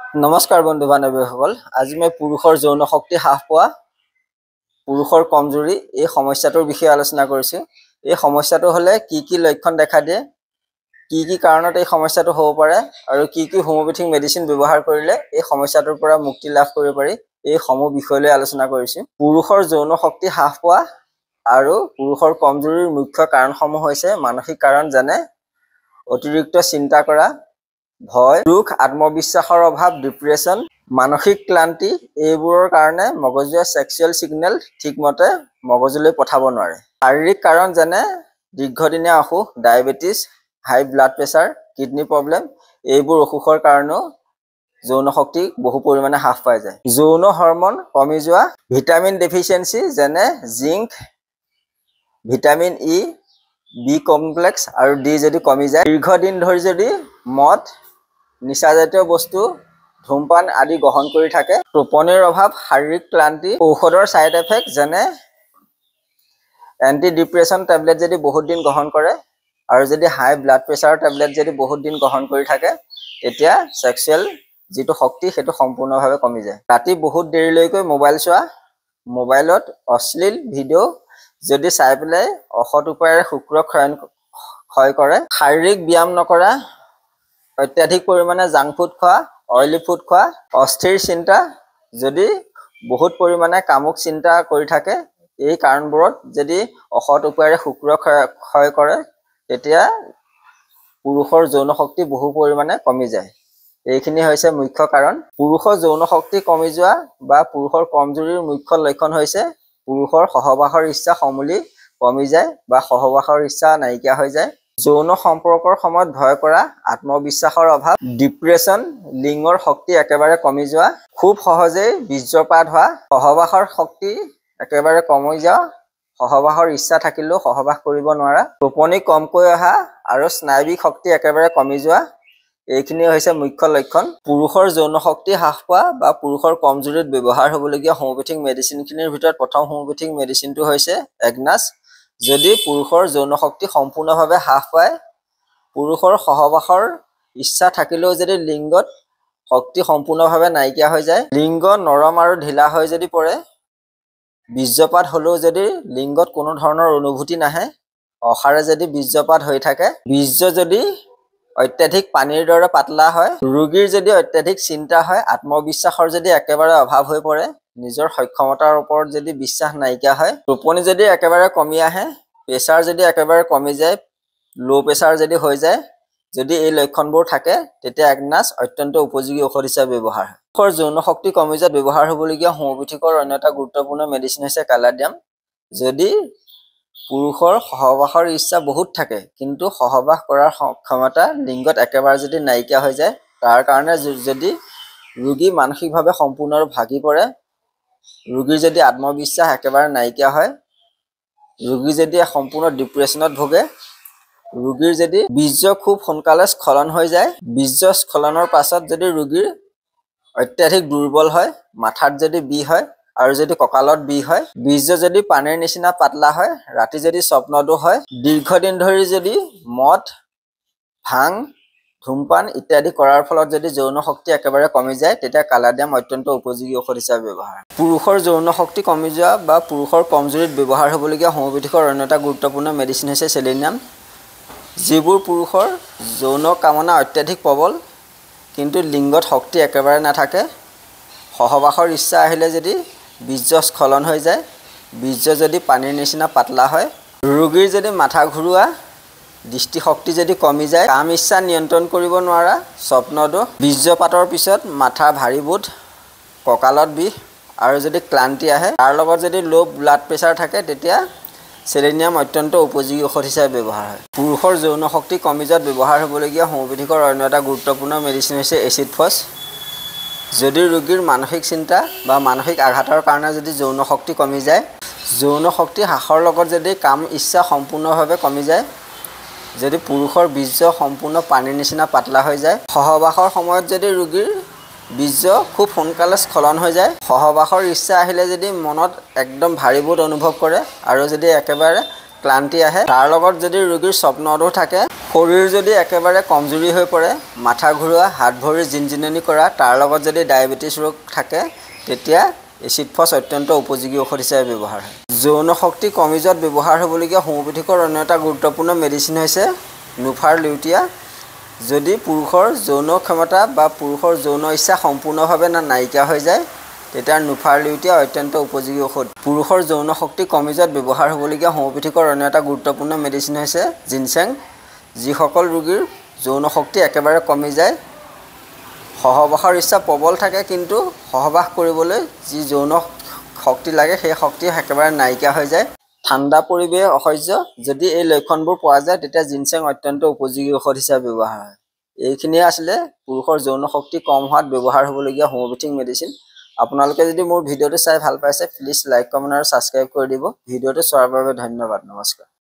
নমস্কাৰ বন্ধু বান্ধৱীসকল, আজি মই পুৰুষৰ যৌন শক্তি হ্ৰাস পোৱা, পুৰুষৰ কমজোৰি এই সমস্যাটোৰ বিষয়ে আলোচনা কৰিছোঁ। এই সমস্যাটো হ'লে কি লক্ষণ দেখা দিয়ে, কি কাৰণত এই সমস্যাটো হ'ব পাৰে আৰু কি হোমিওপেথিক মেডিচিন ব্যৱহাৰ কৰিলে এই সমস্যাটোৰ পৰা মুক্তি লাভ কৰিব পাৰি, এই সমূহ বিষয় লৈ আলোচনা কৰিছোঁ। পুৰুষৰ যৌন শক্তি হ্ৰাস পোৱা আৰু পুৰুষৰ কমজোৰিৰ মুখ্য কাৰণসমূহ হৈছে মানসিক কাৰণ, যেনে অতিৰিক্ত চিন্তা কৰা, ভয়, দুখ, আত্মবিশ্বাসৰ অভাৱ, ডিপ্ৰেশ্যন, মানসিক ক্লান্তি। এইবোৰৰ কাৰণে মগজুৱে সেক্সুৱেল সিগনেল ঠিকমতে মগজুলৈ পঠাব নোৱাৰে। শাৰীৰিক কাৰণ যেনে দীৰ্ঘদিনীয়া অসুখ, ডায়েবেটিছ, হাই ব্লাড প্ৰেছাৰ, কিডনি প্ৰব্লেম, এইবোৰ অসুখৰ কাৰণেও যৌন শক্তি বহু পৰিমাণে হ্ৰাস পাই যায়। যৌন হৰমন কমি যোৱা, ভিটামিন ডেফিচিয়েঞ্চি যেনে zinc, vitamin E, B complex আৰু ডি যদি কমি যায়, দীৰ্ঘদিন ধৰি যদি মদ, নিচাজাতীয় বস্তু, ধূমপান আদি গ্ৰহণ কৰি থাকে, টোপনিৰ অভাৱ, শাৰীৰিক ক্লান্তি, ঔষধৰ ছাইড এফেক্ট যেনে এণ্টি ডিপ্ৰেশ্যন টেবলেট যদি বহুত দিন গ্ৰহণ কৰে আৰু যদি হাই ব্লাড প্ৰেছাৰৰ টেবলেট যদি বহুত দিন গ্ৰহণ কৰি থাকে, তেতিয়া সেক্সুৱেল যিটো শক্তি সেইটো সম্পূৰ্ণভাৱে কমি যায়। ৰাতি বহুত দেৰিলৈকৈ মোবাইল চোৱা, মোবাইলত অশ্লীল ভিডিঅ' যদি চাই পেলাই অসৎ উপায়েৰে শুক্ৰ ক্ষয় কৰে, শাৰীৰিক ব্যায়াম নকৰা, অত্যাধিক পৰিমাণে জাংক ফুড খোৱা, অইলি ফুড খোৱা, অস্থিৰ চিন্তা, যদি বহুত পৰিমাণে কামুক চিন্তা কৰি থাকে, এই কাৰণবোৰত যদি অসৎ উপায়েৰে শুক্ৰ ক্ষয় কৰে, তেতিয়া পুৰুষৰ যৌন শক্তি বহু পৰিমাণে কমি যায়। এইখিনি হৈছে মুখ্য কাৰণ। পুৰুষৰ যৌন শক্তি কমি যোৱা বা পুৰুষৰ কমজোৰিৰ মুখ্য লক্ষণ হৈছে পুৰুষৰ সহবাসৰ ইচ্ছা সমূলি কমি যায় বা সহবাসৰ ইচ্ছা নাইকিয়া হৈ যায়, যৌন সম্পৰ্কৰ সময়ত ভয় কৰা, আত্মবিশ্বাসৰ অভাৱ, ডিপ্ৰেশ্যন, লিংগৰ শক্তি একেবাৰে কমি যোৱা, খুব সহজেই বীৰ্যপাত হোৱা, সহবাসৰ শক্তি একেবাৰে কমি যোৱা, সহবাসৰ ইচ্ছা থাকিলেও সহবাস কৰিব নোৱাৰা, টোপনি কমকৈ অহা আৰু স্নায়ৱিক শক্তি একেবাৰে কমি যোৱা, এইখিনি হৈছে মুখ্য লক্ষণ। পুৰুষৰ যৌন শক্তি হ্ৰাস পোৱা বা পুৰুষৰ কমজোৰিত ব্যৱহাৰ হ'বলগীয়া হোমিওপেথিক মেডিচিনখিনিৰ ভিতৰত প্ৰথম হোমিওপেথিক মেডিচিনটো হৈছে এগনাছ। যদি পুৰুষৰ যৌন শক্তি সম্পূৰ্ণভাৱে হ্ৰাস পায়, পুৰুষৰ সহবাসৰ ইচ্ছা থাকিলেও যদি লিংগত শক্তি সম্পূৰ্ণভাৱে নাইকিয়া হৈ যায়, লিংগ নৰম আৰু ঢিলা হৈ যদি পৰে, বীৰ্যপাত হ'লেও যদি লিংগত কোনো ধৰণৰ অনুভূতি নাহে, অসাৰে যদি বীৰ্যপাত হৈ থাকে, বীৰ্য যদি অত্যাধিক পানীৰ দৰে পাতলা হয়, ৰোগীৰ যদি অত্যাধিক চিন্তা হয়, আত্মবিশ্বাসৰ যদি একেবাৰে অভাৱ হৈ পৰে, নিজৰ সক্ষমতাৰ ওপৰত যদি বিশ্বাস নাইকিয়া হয়, টোপনি যদি একেবাৰে কমি আহে, প্ৰেছাৰ যদি একেবাৰে কমি যায়, ল' প্ৰেছাৰ যদি হৈ যায়, যদি এই লক্ষণবোৰ থাকে, তেতিয়া এগনাছ অত্যন্ত উপযোগী ঔষধ হিচাপে ব্যৱহাৰ হয়। পুৰুষৰ যৌন শক্তি কমি যোৱাত ব্যৱহাৰ হ'বলগীয়া হোমিওপেথিকৰ অন্য এটা গুৰুত্বপূৰ্ণ মেডিচিন হৈছে কালাডিয়াম। যদি পুৰুষৰ সহবাসৰ ইচ্ছা বহুত থাকে কিন্তু সহবাস কৰাৰ ক্ষমতা লিংগত একেবাৰে যদি নাইকিয়া হৈ যায়, তাৰ কাৰণে যদি ৰোগী মানসিকভাৱে সম্পূৰ্ণৰূপে ভাগি পৰে, ৰোগীৰ যদি আত্মবিশ্বাস একেবাৰে নাইকিয়া হয়, ৰোগী যদি সম্পূৰ্ণ ডিপ্ৰেশ্যনত ভোগে, ৰোগীৰ যদি বীৰ্য খুব সোনকালে স্খলন হৈ যায়, বীৰ্য স্খলনৰ পাছত যদি ৰোগীৰ অত্যাধিক দুৰ্বল হয়, মাথাত যদি বিষ হয় আৰু যদি কঁকালত বিষ হয়, বীৰ্য যদি পানীৰ নিচিনা পাতলা হয়, ৰাতি যদি স্বপ্নদোষ হয়, দীৰ্ঘদিন ধৰি যদি মদ, ভাং, ধূমপান ইত্যাদি কৰাৰ ফলত যদি যৌন শক্তি একেবাৰে কমি যায়, তেতিয়া কালাডিয়াম অত্যন্ত উপযোগী ঔষধ হিচাপে ব্যৱহাৰ হয়। পুৰুষৰ যৌন শক্তি কমি যোৱা বা পুৰুষৰ কমজোৰিত ব্যৱহাৰ হ'বলগীয়া হোমিওপেথিকৰ অন্য এটা গুৰুত্বপূৰ্ণ মেডিচিন হৈছে চেলেনিয়াম। যিবোৰ পুৰুষৰ যৌন কামনা অত্যাধিক প্ৰবল কিন্তু লিংগত শক্তি একেবাৰে নাথাকে, সহবাসৰ ইচ্ছা আহিলে যদি বীৰ্য স্খলন হৈ যায়, বীৰ্য যদি পানীৰ নিচিনা পাতলা হয়, ৰোগীৰ যদি মাথা ঘূৰোৱা, দৃষ্টিশক্তি যদি কমি যায়, কাম ইচ্ছা নিয়ন্ত্ৰণ কৰিব নোৱাৰা, স্বপ্নদোষ, বীৰ্যপাতৰ পিছত মাথাৰ ভাৰী বোধ, কঁকালত বিষ আৰু যদি ক্লান্তি আহে, তাৰ লগত যদি ল' ব্লাড প্ৰেছাৰ থাকে, তেতিয়া চেলেনিয়াম অত্যন্ত উপযোগী ঔষধ হিচাপে ব্যৱহাৰ হয়। পুৰুষৰ যৌন শক্তি কমি যোৱাত ব্যৱহাৰ হ'বলগীয়া হোমিওপেথিকৰ অন্য এটা গুৰুত্বপূৰ্ণ মেডিচিন হৈছে এচিড ফছ। যদি ৰোগীৰ মানসিক চিন্তা বা মানসিক আঘাতৰ কাৰণে যদি যৌন শক্তি কমি যায়, যৌন শক্তি হ্ৰাসৰ লগত যদি কাম ইচ্ছা সম্পূৰ্ণভাৱে কমি যায়, যদি পুৰুষৰ বীৰ্য সম্পূৰ্ণ পানীৰ নিচিনা পাতলা হৈ যায়, সহবাসৰ সময়ত যদি ৰোগীৰ বীৰ্য খুব সোনকালে স্খলন হৈ যায়, সহবাসৰ ইচ্ছা আহিলে যদি মনত একদম ভাৰীবোধ অনুভৱ কৰে আৰু যদি একেবাৰে ক্লান্তি আহে। তাৰ লগত যদি ৰোগীৰ স্বপ্নদোষ থাকে, শৰীৰ যদি একেবাৰে কমজুৰি হৈ পৰে, মাথা ঘূৰোৱা, হাত ভৰি জিনজিননি কৰা, তাৰ লগত যদি ডায়েবেটিছ ৰোগ থাকে, তেতিয়া এচিড ফছ অত্যন্ত উপযোগী ঔষধ হিচাপে ব্যৱহাৰ হয়। যৌন শক্তি কমি যোৱাত ব্যৱহাৰ হ'বলগীয়া হোমিওপেথিকৰ অন্য এটা গুৰুত্বপূৰ্ণ মেডিচিন হৈছে নুফাৰ লিউটিয়া। যদি পুৰুষৰ যৌন ক্ষমতা বা পুৰুষৰ যৌন ইচ্ছা সম্পূৰ্ণভাৱে নাইকিয়া হৈ যায়, তেতিয়া নুফাৰ লিউটিয়া অত্যন্ত উপযোগী ঔষধ। পুৰুষৰ যৌন শক্তি কমি যোৱাত ব্যৱহাৰ হ'বলগীয়া হোমিওপেথিকৰ অন্য এটা গুৰুত্বপূৰ্ণ মেডিচিন হৈছে জিনচেং। যিসকল ৰোগীৰ যৌন শক্তি একেবাৰে কমি যায়, সহবাসৰ ইচ্ছা প্ৰবল থাকে, কিন্তু সহবাস কৰিবলৈ যি যৌন শক্তি লাগে সেই শক্তি একেবাৰে নাইকিয়া হৈ যায়, ঠাণ্ডা পৰিৱেশ অসহ্য, যদি এই লক্ষণবোৰ পোৱা যায়, তেতিয়া জিনচেং অত্যন্ত উপযোগী ঔষধ হিচাপে ব্যৱহাৰ হয়। এইখিনিয়ে আছিলে পুৰুষৰ যৌন শক্তি কম হোৱাত ব্যৱহাৰ হ'বলগীয়া হোমিওপেথিক মেডিচিন। আপোনালোকে যদি মোৰ ভিডিঅ'টো চাই ভাল পাইছে, প্লিজ লাইক, কমেণ্ট আৰু ছাবস্ক্ৰাইব কৰি দিব। ভিডিঅ'টো চোৱাৰ বাবে ধন্যবাদ। নমস্কাৰ।